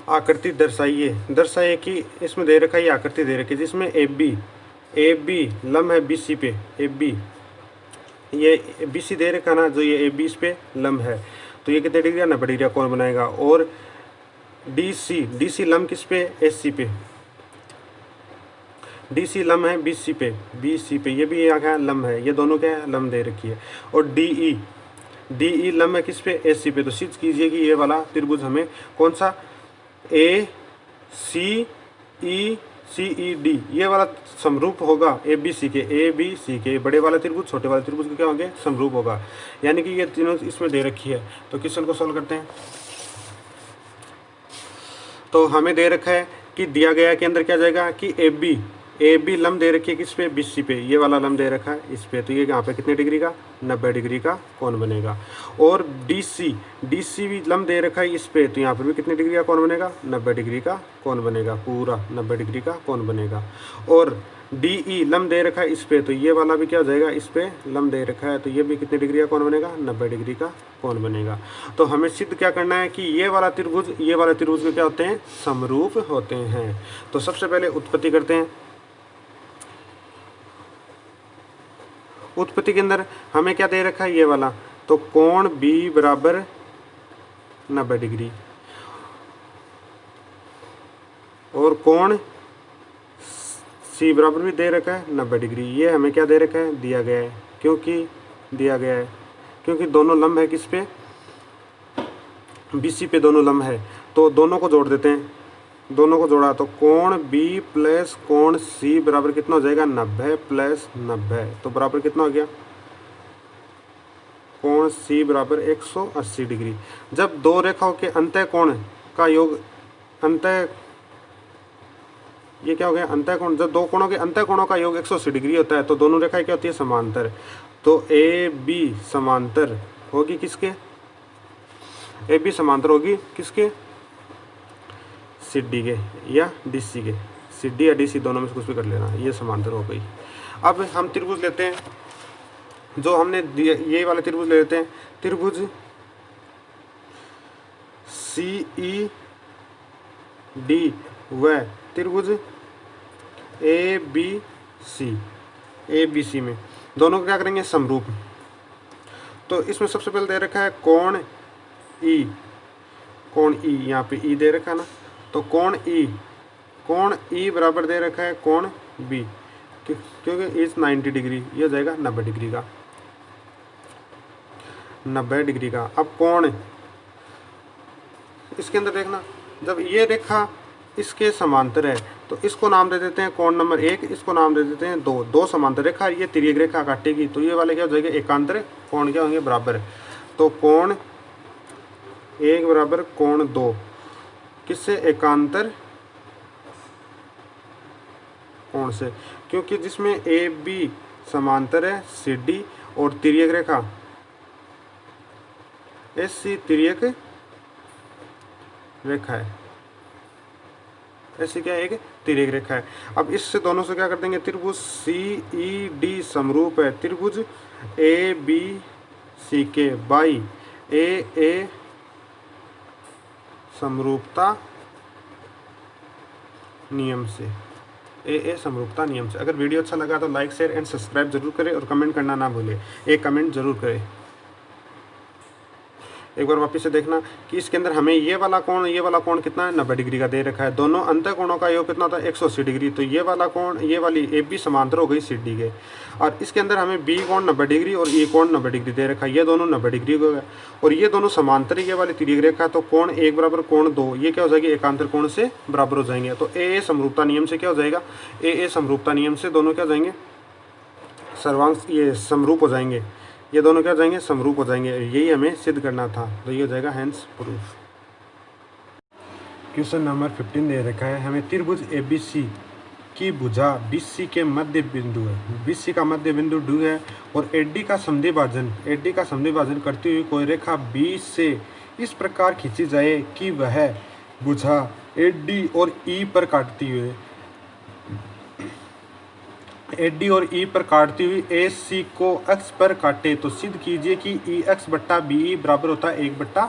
आकृति दर्शाइए कि इसमें दे रखा है, ये आकृति दे रखी है जिसमें ए बी लम्ब है बी सी पे, ए बी ये बी सी दे रखा ना, जो ये ए बी इस पे लम्ब है, तो ये कितने डिग्री है, 90 डिग्री कौन बनाएगा। और डी सी लम्ब किस पे, एस सी पे, डी सी लम्ब है बी सी पे, ये भी यहाँ क्या लम्ब है, ये दोनों क्या है लम्ब दे रखी है। और डी ई लम्ब है किस पे, एस सी पे। तो सिद्ध कीजिए कि ये वाला त्रिभुज हमें कौन सा, ए सी ई डी ये वाला समरूप होगा ए बी सी के, बड़े वाला त्रिभुज छोटे वाले त्रिभुज के क्या होंगे, समरूप होगा। यानी कि ये तीनों इसमें दे रखी है। तो क्वेश्चन को सॉल्व करते हैं। तो हमें दे रखा है कि दिया गया के अंदर क्या जाएगा कि ए बी लम्ब दे रखी है किस पे, बी सी पे, ये वाला लम्ब दे रखा है इस पे, तो ये यहाँ पे कितने डिग्री का, 90 डिग्री का कौन बनेगा। और डी सी भी लम्ब दे रखा है इस पे, तो यहाँ पर भी कितने डिग्री का कौन बनेगा, 90 डिग्री का कौन बनेगा, पूरा 90 डिग्री का कौन बनेगा। और डी ई लम्ब दे रखा है इस पे, तो ये वाला भी क्या हो जाएगा, इस पे लम्ब दे रखा है, तो ये भी कितने डिग्री का कौन बनेगा, 90 डिग्री का कौन बनेगा। तो हमें सिद्ध क्या करना है कि ये वाला त्रिभुज में क्या होते हैं, समरूप होते हैं। तो सबसे पहले उत्पत्ति करते हैं। उत्पत्ति के अंदर हमें क्या दे रखा है, ये वाला, तो कोण बी बराबर 90 डिग्री और कोण सी बराबर भी दे रखा है 90 डिग्री। ये हमें क्या दे रखा है, दिया गया है, क्योंकि दोनों लंब है किस पे, BC पे दोनों लंब है। तो दोनों को जोड़ देते हैं, दोनों को जोड़ा तो कोण B प्लस कोण C बराबर कितना हो जाएगा, 90 प्लस 90, तो बराबर कितना हो गया, कोण C बराबर 180 डिग्री। जब दो रेखाओं के अंतः कोण का योग, ये क्या हो गया, अंतः कोण, जब दो कोणों के अंतः कोणों का योग 180 डिग्री होता है तो दोनों रेखाएं क्या होती है, समांतर। तो ए बी समांतर होगी किसके, ए बी समांतर होगी किसके, CD के या DC के, CD या DC दोनों में से कुछ भी कर लेना, ये समांतर हो गई। अब हम त्रिभुज लेते हैं, जो हमने ये वाले त्रिभुज ले लेते हैं, त्रिभुज CED व त्रिभुज ABC में दोनों को क्या करेंगे, समरूप। तो इसमें सबसे पहले दे रखा है कोण E, यहाँ पे E दे रखा है ना, तो कोण E बराबर दे रखा है कोण B, क्योंकि इस 90 डिग्री, ये हो जाएगा 90 डिग्री का, 90 डिग्री का। अब कोण इसके अंदर देखना, जब ये रेखा इसके समांतर है तो इसको नाम दे देते हैं कोण नंबर 1, इसको नाम दे देते हैं 2। दो समांतर रेखा, ये तिर्यक रेखा काटेगी, तो ये वाले क्या हो जाएगा, एकांतर कोण क्या होंगे, बराबर। तो कोण 1 बराबर कोण 2 किससे, एकांतर कोण से, क्योंकि जिसमें AB समांतर है CD और तिर्यक रेखा SC तिर्यक रेखा है, ऐसी क्या है, एक तिर्यक रेखा है। अब इससे दोनों से क्या कर देंगे, त्रिभुज CED समरूप है त्रिभुज ABC के बाई AA समरूपता नियम से, AA समरूपता नियम से। अगर वीडियो अच्छा लगा तो लाइक शेयर एंड सब्सक्राइब जरूर करें और कमेंट करना ना भूलें, एक कमेंट जरूर करें। एक बार वापस से देखना कि इसके अंदर हमें ये वाला कोण कितना है, 90 डिग्री का दे रखा है। दोनों अंतः कोणों का योग कितना होता है, 180 डिग्री। तो ये वाला कोण, ये वाली AB समांतर हो गई CD के, और इसके अंदर हमें B कोण 90 डिग्री और E कोण 90 डिग्री दे रखा है, ये दोनों 90 डिग्री हो गया। और ये दोनों समांतर, ये वाली तिर्यक रेखा, तो कोण 1 बराबर कोण 2 ये क्या हो जाएगी, एकांतर कोण से बराबर हो जाएंगे। तो AA समरूपता नियम से क्या हो जाएगा, AA समरूपता नियम से दोनों क्या हो जाएंगे, सर्वांश, ये समरूप हो जाएंगे, ये दोनों क्या हो जाएंगे, समरूप हो जाएंगे। यही हमें सिद्ध करना था, तो ये हो जाएगा हैंस प्रूफ। क्वेश्चन नंबर 15 दे रखा है, हमें त्रिभुज ABC की भुजा BC के मध्य बिंदु है, BC का मध्य बिंदु D है, और AD का समद्वि भाजन करती हुई कोई रेखा B से इस प्रकार खींची जाए कि वह भुजा AD और E पर काटती हुई AC को अक्ष पर काटे, तो सिद्ध कीजिए कि EX बट्टा BE बराबर होता है 1/3।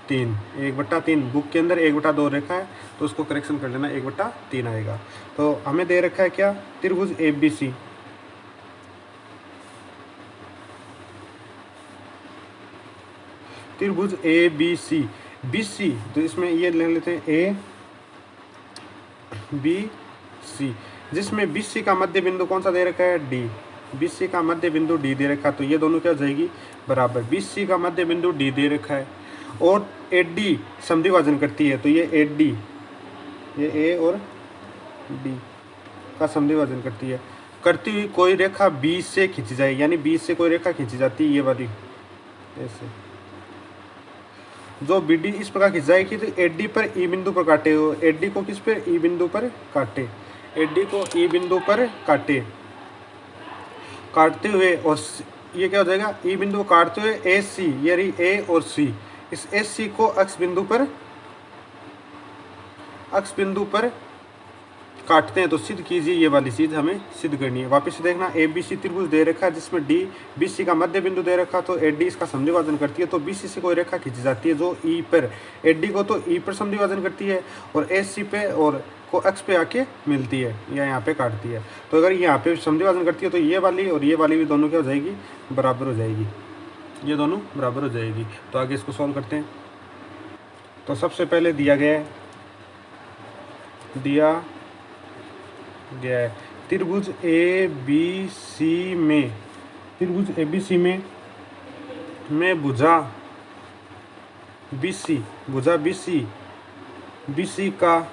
3, 1/3 बुक के अंदर 1/2 रेखा है तो उसको करेक्शन कर लेना, 1/3 आएगा। तो हमें दे रखा है क्या, त्रिभुज ABC, त्रिभुज ABC BC, तो इसमें ये ले लेते हैं ABC, जिसमें BC का मध्य बिंदु कौन सा दे रखा है, D, BC का मध्य बिंदु D दे रखा है, तो ये दोनों क्या हो जाएगी, बराबर। BC का मध्य बिंदु D दे रखा है और AD समद्विभाजन करती है, तो ये AD, ये A और D का समद्विभाजन करती है, करती हुई कोई रेखा B से खींची जाए, यानी B से कोई रेखा खींची जाती है, ये वाली ऐसे, जो BD इस प्रकार खींच जाएगी तो AD पर E बिंदु पर काटे हो, AD को किस पे, E बिंदु पर काटे, AD को E बिंदु पर काटे, काटते हुए, और ये क्या हो जाएगा, E बिंदु को काटते हुए AC, ये रही A और C, इस AC को अक्ष बिंदु पर काटते हैं, तो सिद्ध कीजिए, ये वाली चीज हमें सिद्ध करनी है। वापस से देखना, ABC त्रिभुज दे रखा है जिसमें D BC का मध्य बिंदु दे रखा, तो AD इसका समद्विभाजन करती है, तो BC से कोई रेखा खींची जाती है जो E पर, AD को तो E पर समद्विभाजन करती है और AC पे और को अक्ष पे आके मिलती है या यहाँ पे काटती है। तो अगर यहाँ पे समद्विभाजन करती है तो ये वाली और ये वाली भी दोनों क्या हो जाएगी, बराबर हो जाएगी, ये दोनों बराबर हो जाएगी। तो आगे इसको सॉल्व करते हैं। तो सबसे पहले दिया गया है त्रिभुज ABC में भुजा BC का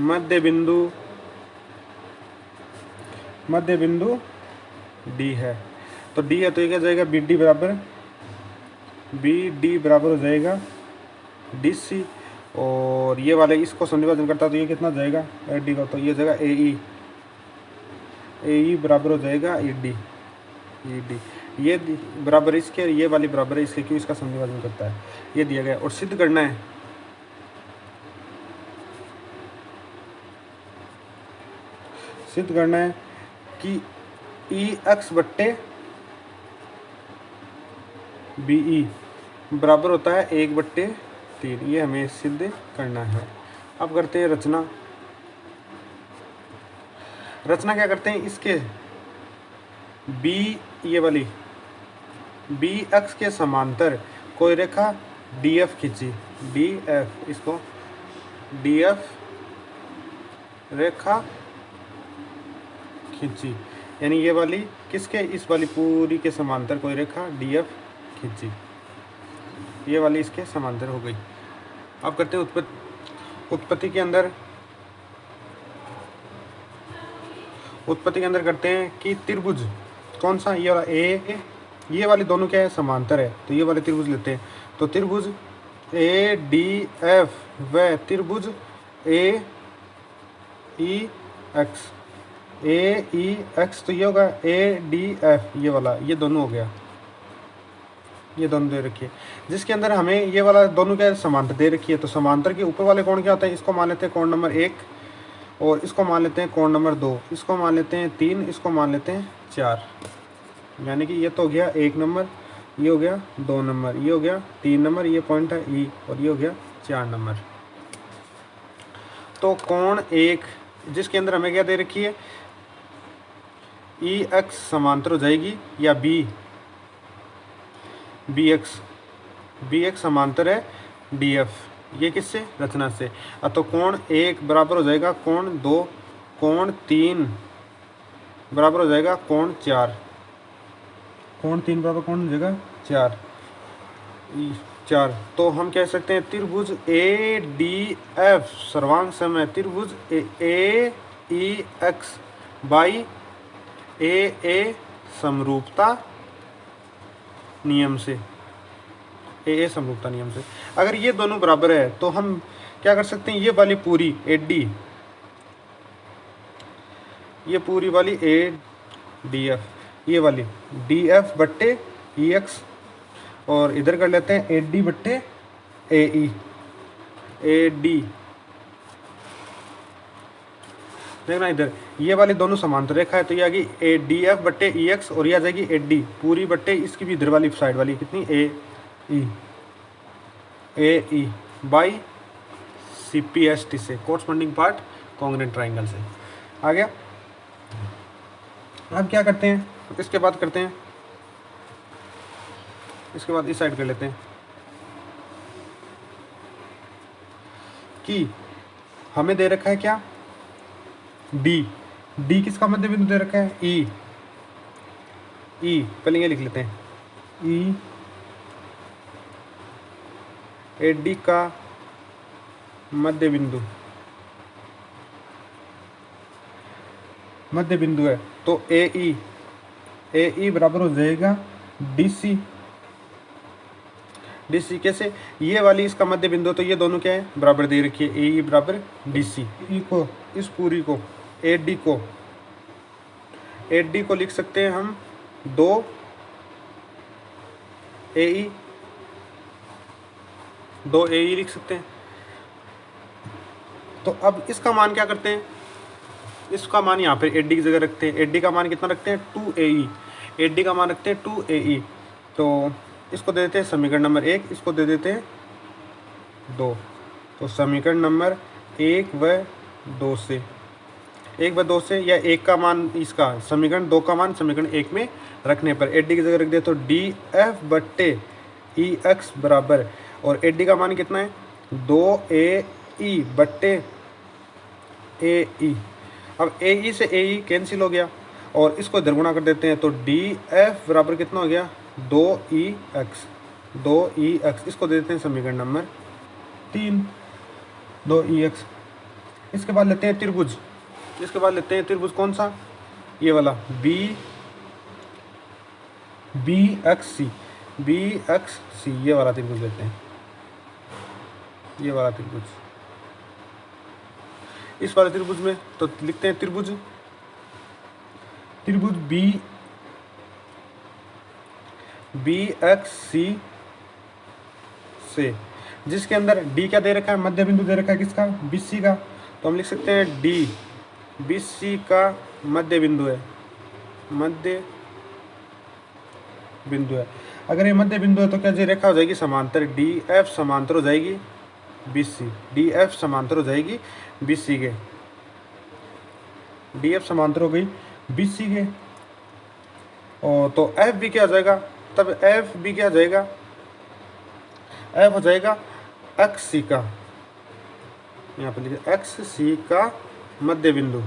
मध्य बिंदु D है, तो D है तो ये क्या जाएगा, BD बराबर हो जाएगा DC, और ये वाले इसको समद्विभाजन करता है तो ये कितना जाएगा, AD का, तो ये जाएगा AE बराबर हो जाएगा ED, ये बराबर इसके, ये वाली बराबर है इसके, क्यों, इसका समद्विभाजन करता है, ये दिया गया। और सिद्ध करना है, कि E अक्ष बट्टे BE बराबर होता है 1/3, ये हमें सिद्ध करना है। अब करते हैं रचना क्या करते हैं, इसके B, ये वाली B अक्ष के समांतर कोई रेखा DF खींची, DF, इसको DF रेखा खींची, यानी ये वाली किसके, इस वाली पूरी के समांतर कोई रेखा DF खींची, ये वाली इसके समांतर हो गई। अब करते हैं उत्पत्ति के अंदर करते हैं कि त्रिभुज कौन सा, ये वाला A, ये वाली दोनों क्या है, समांतर है, तो ये वाले त्रिभुज लेते हैं। तो त्रिभुज ADF व त्रिभुज AEX, तो ये होगा ADF, ये वाला, ये दोनों हो गया, ये दोनों दे रखी है, जिसके अंदर हमें ये वाला दोनों क्या समांतर दे रखी है। तो समांतर के ऊपर वाले कोण क्या होता है, इसको मान लेते हैं कोण नंबर 1, और इसको मान लेते हैं कोण नंबर 2, इसको मान लेते हैं 3, इसको मान लेते हैं 4, यानी कि ये तो हो गया 1 नंबर, ये हो गया 2 नंबर, ये हो गया 3 नंबर, ये पॉइंट है E, और ये हो गया 4 नंबर। तो कोण 1 जिसके अंदर हमें क्या दे रखी है, EX समांतर हो जाएगी, या BX समांतर है DF, ये किससे, रचना से। तो कोण 1 बराबर हो जाएगा कोण 2, कोण 3 बराबर हो जाएगा कोण 4, कोण 3 बराबर कोण हो जाएगा 4। तो हम कह सकते हैं त्रिभुज ADF सर्वांग समय त्रिभुज AEX बाई AA समरूपता नियम से, AA समरूपता नियम से। अगर ये दोनों बराबर है तो हम क्या कर सकते हैं, ये वाली पूरी AD, ये पूरी वाली ADF, ये वाली DF बट्टे EX, और इधर कर लेते हैं AD बट्टे AE, AD, देखना इधर ये वाली दोनों समांतर रेखा है, तो ये आ गई ADF बट्टे EX, और ये आ जाएगी AD पूरी बट्टे इसकी भी इधर वाली साइड वाली कितनी ई ए ई बाई CPST से, कोरस्पॉन्डिंग पार्ट कॉन्ग्रुएंट ट्राइंगल से। आ गया। अब क्या करते हैं, इसके बाद करते हैं, इसके बाद इस साइड कर लेते हैं कि हमें दे रखा है क्या, डी। डी किसका मध्य बिंदु दे रखा है, ई। ई पहले ये लिख लेते हैं, ई AD का मध्य बिंदु, मध्य बिंदु है। तो AE बराबर हो जाएगा DC। DC कैसे, ये वाली इसका मध्य बिंदु, तो ये दोनों क्या है, बराबर दे रखी है, AE बराबर DC। ई को, इस पूरी को, AD को लिख सकते हैं हम 2 AE लिख सकते हैं। तो अब इसका मान क्या करते हैं, इसका मान यहाँ पे AD की जगह रखते हैं। AD का मान कितना रखते हैं, 2 AE। AD का मान रखते हैं 2 AE। तो इसको दे देते हैं समीकरण नंबर 1, इसको दे देते हैं 2। तो समीकरण नंबर 1 व 2 से, 1 व 2 से, या 1 का मान इसका, समीकरण 2 का मान समीकरण 1 में रखने पर AD की जगह रख दिया, तो DF बट्टे EX बराबर, और AD का मान कितना है, 2 AE बट्टे AE। अब AE से AE कैंसिल हो गया, और इसको इधर गुणा कर देते हैं, तो DF बराबर कितना हो गया, 2EX। इसको दे देते हैं समीकरण नंबर 3, 2EX। इसके बाद लेते हैं त्रिभुज, कौन सा, ये वाला BXC, ये वाला त्रिभुज लेते हैं, ये वाला त्रिभुज। इस वाले त्रिभुज में तो लिखते हैं त्रिभुज BXC से, जिसके अंदर D क्या दे रखा है, मध्य बिंदु दे रखा है किसका, BC का। तो हम लिख सकते हैं D BC का मध्य बिंदु है, अगर ये मध्य बिंदु है तो क्या जी रेखा हो जाएगी समांतर, DF समांतर हो जाएगी BC, DF समांतर हो जाएगी BC के, DF समांतर हो गई BC के। और तो F भी क्या हो जाएगा, तब F भी क्या हो जाएगा, F हो जाएगा XC का, यहाँ पे लिखिए XC का मध्य बिंदु।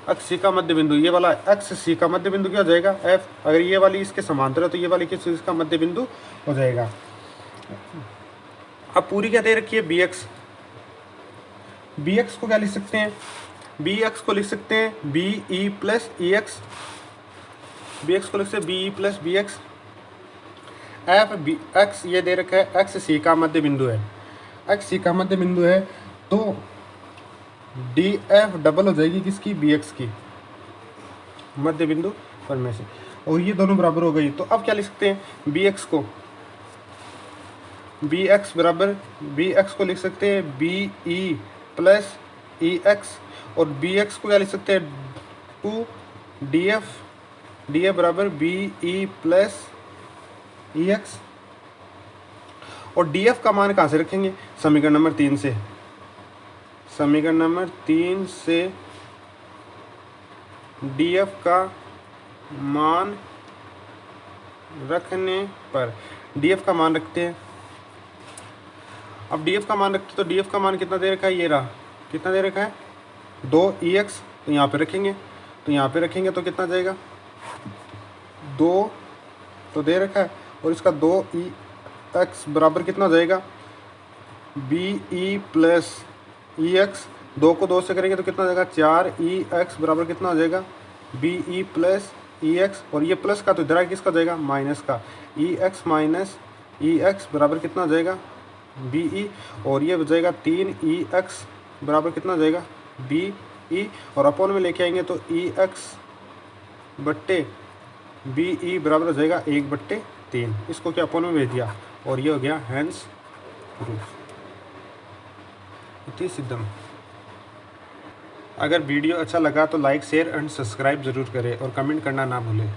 XC का मध्य बिंदु, ये वाला XC का मध्य बिंदु क्या हो जाएगा, F। अगर ये वाली इसके समांतर है तो ये वाली इसका मध्य बिंदु हो जाएगा। अब पूरी क्या दे रखी है, BX को क्या लिख सकते हैं, BX को लिख सकते हैं BE प्लस EX, BX को लिख सकते हैं BE प्लस BX। X ये दे रखा है XC का मध्य बिंदु है, XC का मध्य बिंदु है, तो DF डबल हो जाएगी किसकी, BX की, मध्य बिंदु पर में से, और ये दोनों बराबर हो गई। तो अब क्या लिख सकते हैं, BX को, BX बराबर, BX को लिख सकते हैं BE प्लस EX, और BX को क्या लिख सकते हैं 2 DF बराबर BE प्लस EX। और DF का मान कहाँ से रखेंगे, समीकरण नंबर 3 से, समीकरण नंबर 3 से DF का मान रखने पर, DF का मान रखते हैं। अब DF का मान रखते तो DF का मान कितना दे रखा है, ये रहा, कितना दे रखा है 2EX। तो यहाँ पे रखेंगे, तो कितना जाएगा 2 तो दे रखा है, और इसका 2EX बराबर कितना हो जाएगा BE प्लस EX। 2 को 2 से करेंगे तो कितना हो जाएगा 4EX बराबर कितना हो जाएगा BE प्लस EX, और ये प्लस का तो इधर किसका हो जाएगा, माइनस का, EX माइनस EX बराबर कितना हो जाएगा BE, और ये हो जाएगा 3EX बराबर कितना हो जाएगा BE, और अपोन में लेके आएंगे तो EX बट्टे BE बराबर हो जाएगा 1/3। इसको क्या अपोन में भेज दिया, और ये हो गया हैंस प्रूफ, इति सिद्धम। अगर वीडियो अच्छा लगा तो लाइक शेयर एंड सब्सक्राइब ज़रूर करें और कमेंट करना ना भूलें।